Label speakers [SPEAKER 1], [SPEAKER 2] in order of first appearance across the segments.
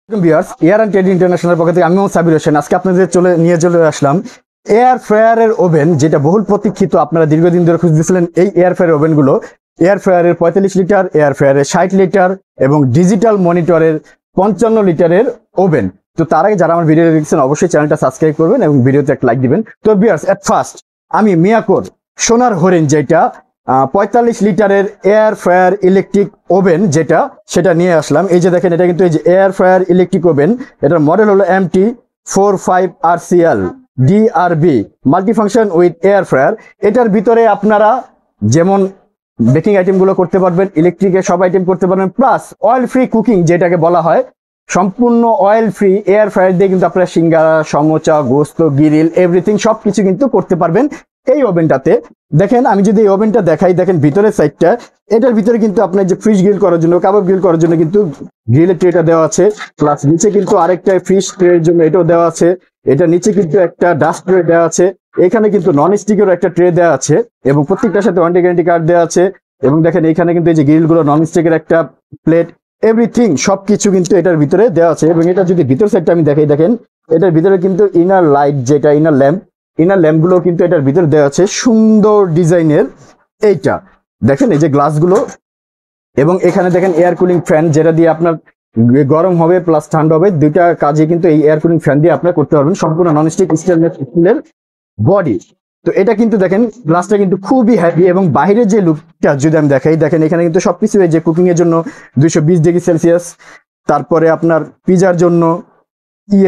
[SPEAKER 1] Viewers air and trade international পক্ষ থেকে আমি মোহাম্মদ সাবির হোসেন আজকে আপনাদের চলে আসলাম এয়ার ফ্রায়ারের ওভেন, যেটা বহুল প্রতীক্ষিত। আপনারা দীর্ঘদিন ধরে খুঁজতেছিলেন এই এয়ার ফ্রায়ার ওভেনগুলো। এয়ার ফ্রায়ারের 45 লিটার, এয়ার ফ্রায়ারের 60 লিটার এবং ডিজিটাল মনিটরের 55 লিটারের ওভেন। তো তার আগে যারা আমার ভিডিও দেখছেন অবশ্যই চ্যানেলটা সাবস্ক্রাইব করবেন এবং ভিডিওতে একটা লাইক দিবেন। তো ভিউয়ার্স, এট ফার্স্ট আমি মিয়াকোর সোনার হরিণ, যেটা 45 লিটারের এয়ার ফ্রায়ার ইলেকট্রিক ওভেন, সেটা নিয়ে আসলাম। এই যে দেখেন, এটা কিন্তু এই যে এয়ার ফ্রায়ার ইলেকট্রিক ওভেন, এটার মডেল হলো MT45RCL DRB multifunction with air fryer. এটার ভিতরে আপনারা যেমন বেকিং আইটেমগুলো করতে পারবেন, ইলেকট্রিকের সব আইটেম করতে পারবেন, প্লাস অয়েল ফ্রি কুকিং যেটাকে বলা হয়, সম্পূর্ণ অয়েল ফ্রি এয়ার ফ্রায়ার দিয়ে কিন্তু আপনারা সিঙ্গারা, সমোচা, গোস্ত, গ্রিল এভরিথিং সবকিছু কিন্তু করতে পারবেন এই ওভেনটাতে। দেখেন, আমি যদি এই ওভেনটা দেখাই, দেখেন ভিতরের সাইডটা, এটার ভিতরে কিন্তু আপনার যে ফিশ গ্রিল করার জন্য, কাবাব গ্রিল করার জন্য কিন্তু গ্রিলের ট্রেটা দেওয়া আছে, প্লাস নিচে কিন্তু আরেকটা ফিশ ট্রের জন্য এটাও দেওয়া আছে। এটা নিচে কিন্তু একটা ডাস্ট ট্রে দেওয়া আছে, এখানে কিন্তু নন স্টিকেরও একটা ট্রে দেওয়া আছে এবং প্রত্যেকটার সাথে ওয়ারেন্টি গ্যারান্টি কার্ড দেওয়া আছে। এবং দেখেন এখানে কিন্তু এই যে গ্রিলগুলো, নন স্টিকের একটা প্লেট, এভরিথিং সবকিছু কিন্তু এটার ভিতরে দেওয়া আছে। এবং এটা যদি ভিতর সাইডটা আমি দেখাই, দেখেন এটার ভিতরে কিন্তু ইনার লাইট, যেটা ইনার ল্যাম্পগুলো কিন্তু এটার ভিতরে দেওয়া আছে, সুন্দর ডিজাইনের। এইটা দেখেন, এই যে গ্লাসগুলো, এবং এখানে দেখেন এয়ার কুলিং ফ্যান, যেটা দিয়ে আপনার গরম হবে প্লাস ঠান্ডা হবে, দুইটা কাজে কিন্তু এই এয়ার কুলিং ফ্যান দিয়ে আপনারা করতে পারবেন। সম্পূর্ণ ননস্টিক স্টেনলেস স্টিলের বডি। তো এটা কিন্তু দেখেন গ্লাসটা কিন্তু খুবই হেভি। এবং বাইরের যে লুকটা যদি আমি দেখাই, দেখেন এখানে কিন্তু সবকিছু, এই যে কুকিং এর জন্য 220 ডিগ্রি সেলসিয়াস, তারপরে আপনার পিজার জন্য,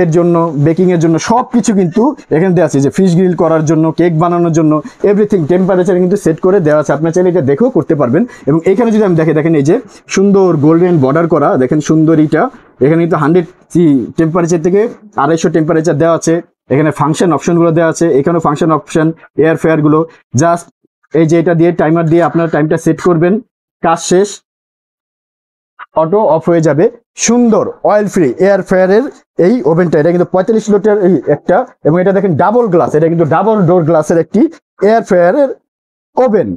[SPEAKER 1] এর জন্য, বেকিং এর জন্য সবকিছু কিন্তু এখানে দেওয়া আছে। যে ফিশ গ্রিল করার জন্য, কেক বানানোর জন্য এভরিথিং টেম্পারেচার কিন্তু সেট করে দেওয়া আছে। আপনার চাইলে এটা দেখেও করতে পারবেন। এবং এখানে যদি আমি দেখেন এই যে সুন্দর গোল্ডেন বর্ডার করা, দেখেন সুন্দর এটা। এখানে কিন্তু 100 টেম্পারেচার থেকে 250 টেম্পারেচার দেওয়া আছে। এখানে ফাংশন অপশনগুলো দেওয়া আছে, এখানেও ফাংশন অপশন, এয়ার ফ্রায়ার গুলো জাস্ট এই যে এটা দিয়ে টাইমার দিয়ে আপনার টাইমটা সেট করবেন, কাজ শেষ, অটো অফ হয়ে যাবে। সুন্দর অয়েল ফ্রি এয়ার ফ্রায়ারের এই ওভেনটা, এটা কিন্তু 45 লিটার একটা, এবং এটা দেখেন ডাবল গ্লাস, এটা কিন্তু ডাবল ডোর গ্লাসের একটি এয়ার ফ্রায়ারের ওভেন।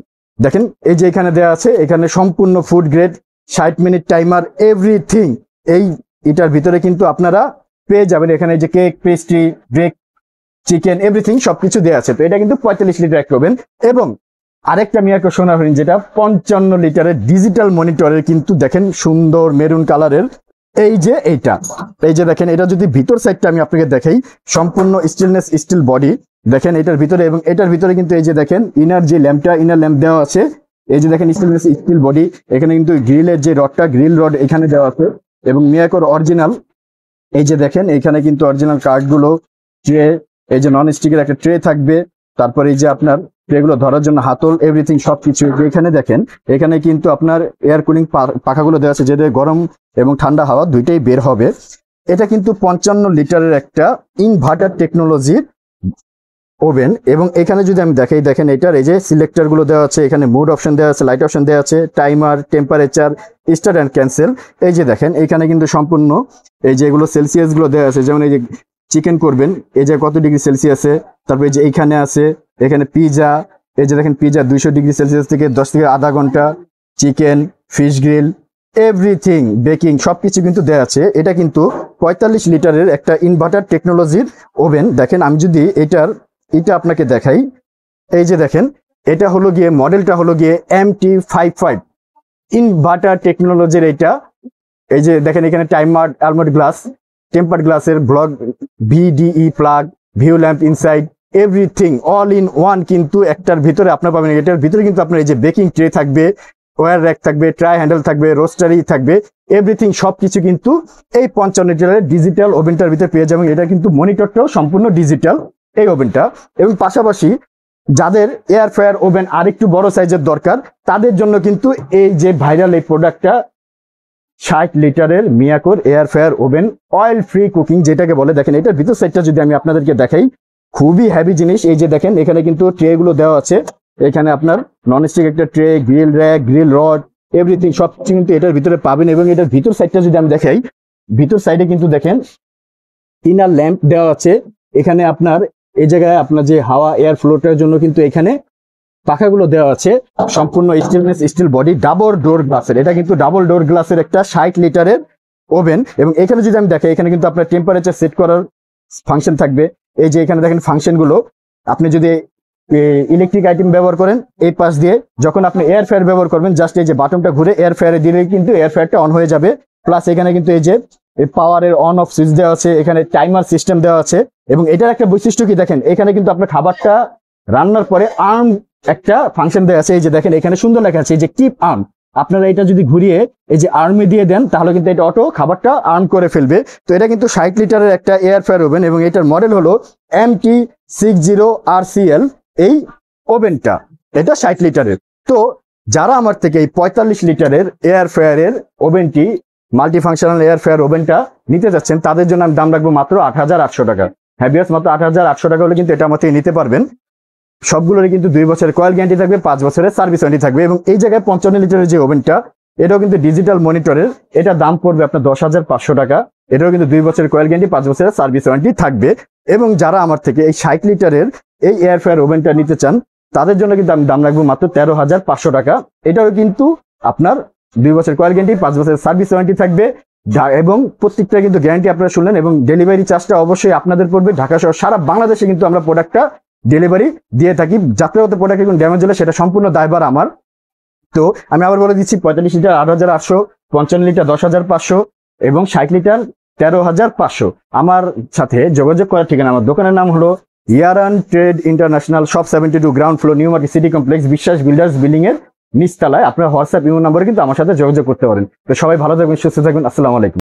[SPEAKER 1] দেখেন এই যে এখানে দেওয়া আছে, এখানে সম্পূর্ণ food grade, 60 minute timer, everything এই এটার ভিতরে কিন্তু আপনারা পেয়ে যাবেন। এখানে যে cake, pastry, break, chicken everything সবকিছু দেওয়া আছে। তো এটা কিন্তু 45 লিটার একটা ওভেন। এবং আরেকটা মিয়াকো সোনার হরিণ, যেটা 55 লিটারের ডিজিটাল মনিটরের, কিন্তু দেখেন সুন্দর মেরুন কালারের। এই যে এইটা, এই যে দেখেন, এটা যদি ভিতর সাইডটা আমি আপনাকে দেখাই, সম্পূর্ণ স্টেনলেস স্টিল বডি, দেখেন এটার ভিতরে। এবং এটার ভিতরে কিন্তু এই যে দেখেন ইনার যে ল্যাম্পটা, ইনার ল্যাম্প দেওয়া আছে। এই যে দেখেন স্টেনলেস স্টিল বডি, এখানে কিন্তু গ্রিলের যে রডটা, গ্রিল রড এখানে দেওয়া আছে। এবং মিয়াকোর অরিজিনাল, এই যে দেখেন এখানে কিন্তু অরিজিনাল কার্ডগুলো, ট্রে, এই যে নন স্টিকের একটা ট্রে থাকবে, তারপরে এই যে আপনার ট্রেগুলো ধরার জন্য হাতল, এভরিথিং সবকিছু এখানে দেখেন। এখানে কিন্তু আপনার এয়ার কুলিং পাখাগুলো দেওয়া আছে, যেটা গরম এবং ঠান্ডা হাওয়া দুইটাই বের হবে। এটা কিন্তু 55 লিটারের একটা ইনভার্টার টেকনোলজির ওভেন। এবং এখানে যদি আমি দেখাই, দেখেন এটার এই যে সিলেক্টর গুলো দেওয়া আছে, এখানে মুড অপশন দেওয়া আছে, লাইট অপশন দেওয়া আছে, timer, temperature, start and cancel. এই যে দেখেন এখানে কিন্তু সম্পূর্ণ এই যে এগুলো সেলসিয়াস গুলো দেওয়া আছে, যেমন এই যে চিকেন করবেন, এই যে কত ডিগ্রি সেলসিয়াসে, তারপরে এই যে এইখানে আছে, এখানে পিজা, এই যে দেখেন পিজা 200 ডিগ্রি সেলসিয়াস থেকে 10 থেকে আধা ঘন্টা, chicken, fish grill everything, baking সবকিছু কিন্তু দেওয়া আছে। এটা কিন্তু 45 লিটারের একটা ইনভার্টার টেকনোলজির ওভেন। দেখেন আমি যদি এটা আপনাকে দেখাই, এই যে দেখেন এটা হলো গিয়ে মডেলটা হলো গিয়ে MT55 ইনভার্টার টেকনোলজির। এটা এই যে দেখেন এখানে টাইমার, আলমন্ড গ্লাস, টেম্পার গ্লাসের block, VDE plug, view lamp inside, everything all in one কিন্তু একটার ভিতরে আপনার পাবেন। এটার ভিতরে কিন্তু আপনার এই যে বেকিং ট্রে থাকবে, ওয়্যার র্যাক থাকবে, ট্রাই হ্যান্ডেল থাকবে, রোস্টারি থাকবে, এভরিথিং সবকিছু কিন্তু এই 55 লিটারের ডিজিটাল ওভেনটার ভিতরে পেয়ে যাবেন। এটা কিন্তু মনিটরটাও সম্পূর্ণ ডিজিটাল এই ওভেনটা। এবং পাশাপাশি যাদের এয়ার ফ্রায়ার ওভেন আরেকটু বড় সাইজের দরকার, তাদের জন্য কিন্তু এই যে ভাইরাল এই প্রোডাক্টটা, 60 লিটারের মিয়াকোর air fryer oven oil free cooking যেটাকে বলে। দেখেন এটার ভিতর সাইডটা যদি আমি আপনাদেরকে দেখাই, খুবই হেভি জিনিস। এই যে দেখেন এখানে কিন্তু ট্রে গুলো দেওয়া আছে, এখানে আপনার ননস্টিক একটা tray, grill rack, grill rod, everything সবকিছু কিন্তু এটার ভিতরে পাবেন। এবং এটার ভিতর সাইডটা যদি আমি দেখাই, ভিতর সাইডে কিন্তু দেখেন ইনার ল্যাম্প দেওয়া আছে। এখানে আপনার এই জায়গায় আপনার যে হাওয়া এয়ার ফ্লোটার জন্য কিন্তু এখানে পাখাগুলো দেওয়া আছে, সম্পূর্ণ stainless steel body, double door গ্লাসের। এটা কিন্তু ডাবল ডোর গ্লাসের একটা 60 লিটারের ওভেন, এবং এখানে যদি আমি দেখি এখানে কিন্তু আপনার টেম্পারেচার সেট করার ফাংশন থাকবে। এই যে এখানে দেখেন ফাংশনগুলো, আপনি যদি ইলেকট্রিক আইটেম ব্যবহার করেন এই পাশ দিয়ে, যখন আপনি এয়ার ফ্রায়ার ব্যবহার করবেন জাস্ট এই যে বাটনটা ঘুরে এয়ার ফ্রায়ারে দিলে কিন্তু এয়ার ফ্রায়ারটা অন হয়ে যাবে। প্লাস এখানে কিন্তু এই যে পাওয়ারের অন অফ সুইচ দেওয়া আছে, এখানে টাইমার সিস্টেম দেওয়া আছে। এবং এটার একটা বৈশিষ্ট্য কি দেখেন, এখানে কিন্তু আপনার খাবারটা রান্নার পরে আর্ম একটা ফাংশন দেওয়া আছে। এই যে দেখেন এখানে সুন্দর লেখা আছে এই যে কিপ আর্ম। আপনারা এটা যদি ঘুরিয়ে এই যে আর্মে দিয়ে দেন তাহলে কিন্তু এটা অটো খাবারটা আর্ম করে ফেলবে। তো এটা কিন্তু 60 লিটারের একটা এয়ার ফ্রায়ার ওভেন, এবং এটার মডেল হলো MT60RCL। এই ওভেনটা এটা 60 লিটারের। তো যারা আমার থেকে এই 45 লিটারের এয়ার ফ্রায়ারের ওভেনটি, মাল্টি ফাংশনাল এয়ার ফ্রায়ার ওভেনটা নিতে যাচ্ছেন, তাদের জন্য আমি দাম রাখবো মাত্র 8,800 টাকা। হ্যাঁ বিয়ার্স, মাত্র 8,800 টাকা হলে কিন্তু এটা আমার থেকে নিতে পারবেন। সবগুলোরই কিন্তু 2 বছরের কয়েল গ্যারান্টি থাকবে, 5 বছরের সার্ভিস ওয়ারেন্টি থাকবে। এবং এই জায়গায় 55 লিটারের যে ওভেনটা, এটাও কিন্তু ডিজিটাল মনিটরের, এটা দাম পড়বে আপনার 10,500 টাকা। এটাও কিন্তু 2 বছরের কয়েল গ্যারান্টি, 5 বছরের সার্ভিস ওয়ারেন্টি থাকবে। এবং যারা আমার থেকে এই 60 লিটারের এই এয়ার ফ্রায়ার ওভেনটা নিতে চান, তাদের জন্য কিন্তু আমি দাম রাখবো মাত্র 13,500 টাকা। এটাও কিন্তু আপনার 2 বছরের কয়েল গ্যারান্টি, 5 বছরের সার্ভিস ওয়ারেন্টি থাকবে। এবং প্রত্যেকটা কিন্তু গ্যারান্টি আপনারা শুনলেন, এবং ডেলিভারি চার্জটা অবশ্যই আপনাদের পড়বে। ঢাকা সহ সারা বাংলাদেশে কিন্তু আমরা প্রোডাক্টটা ডেলিভারি দিয়ে থাকি। যাত্রাগত প্রোডাক্ট কোনো ড্যামেজ হলে সেটা সম্পূর্ণ দায়ভার আমার। তো আমি আবার বলে দিচ্ছি, 45 লিটার 8,800, 55 লিটার 10,500 এবং 60 লিটার 13,500। আমার সাথে যোগাযোগ করার ঠিকানা, আমার দোকানের নাম হলো ইয়ারান trade international, shop 72, ground floor, new market city complex, Biswas builders building এর নিচতলায়। আপনার হোয়াটসঅ্যাপ ইমো নম্বরে কিন্তু আমার সাথে যোগাযোগ করতে পারেন। তো সবাই ভালো থাকবেন, সুস্থ থাকবেন। আসসালামু আলাইকুম।